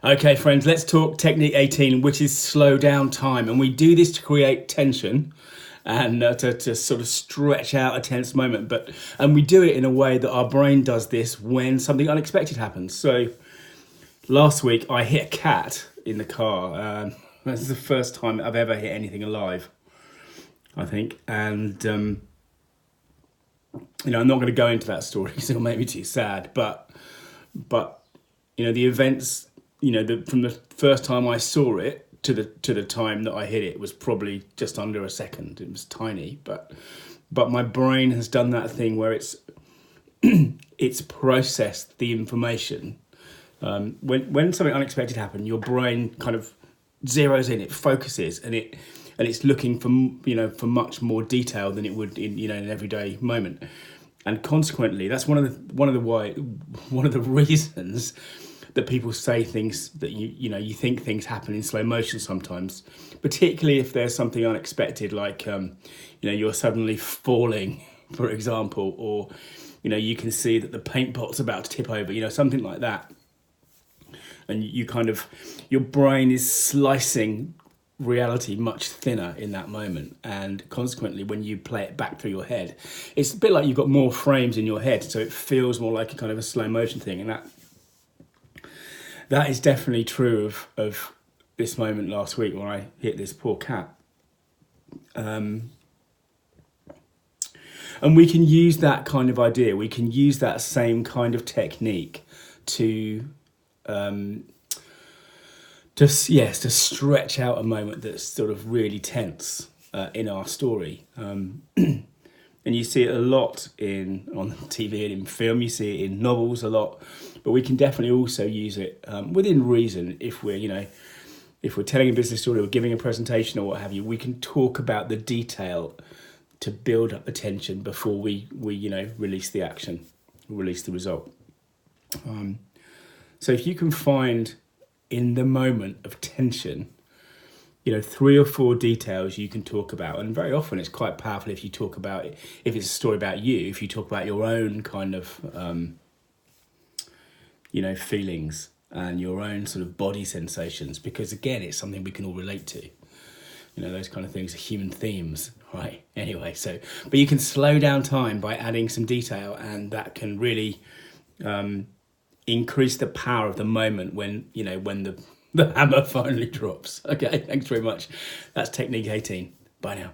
Okay, friends, let's talk technique 18, which is slow down time. And we do this to create tension and to sort of stretch out a tense moment. And we do it in a way that our brain does this when something unexpected happens. So last week I hit a cat in the car. This is the first time I've ever hit anything alive, I think. And, I'm not going to go into that story because it'll make me too sad. But the events, from the first time I saw it to the time that I hit it was probably just under a second. It was tiny, but my brain has done that thing where it's processed the information. When something unexpected happened, your brain kind of zeroes in, it focuses, and it's looking for much more detail than it would in an everyday moment. And consequently, that's one of the reasons that people say things that you think things happen in slow motion sometimes, particularly if there's something unexpected, like you're suddenly falling, for example, or you can see that the paint pot's about to tip over, something like that, and your brain is slicing reality much thinner in that moment, and consequently when you play it back through your head, it's a bit like you've got more frames in your head, so it feels more like a kind of a slow motion thing. And that is definitely true of this moment last week when I hit this poor cat. And we can use that kind of idea, we can use that same kind of technique to stretch out a moment that's sort of really tense in our story. And you see it a lot on TV and in film, you see it in novels a lot, but we can definitely also use it within reason. If we're telling a business story or giving a presentation or what have you, we can talk about the detail to build up the tension before we release the action, release the result. So if you can find in the moment of tension, 3 or 4 details you can talk about, and very often it's quite powerful if you talk about it, if it's a story about you, if you talk about your own kind of feelings and your own sort of body sensations, because again, it's something we can all relate to. Those kind of things are human themes, right? Anyway, but you can slow down time by adding some detail, and that can really increase the power of the moment when the hammer finally drops. Okay, thanks very much. That's technique 18. Bye now.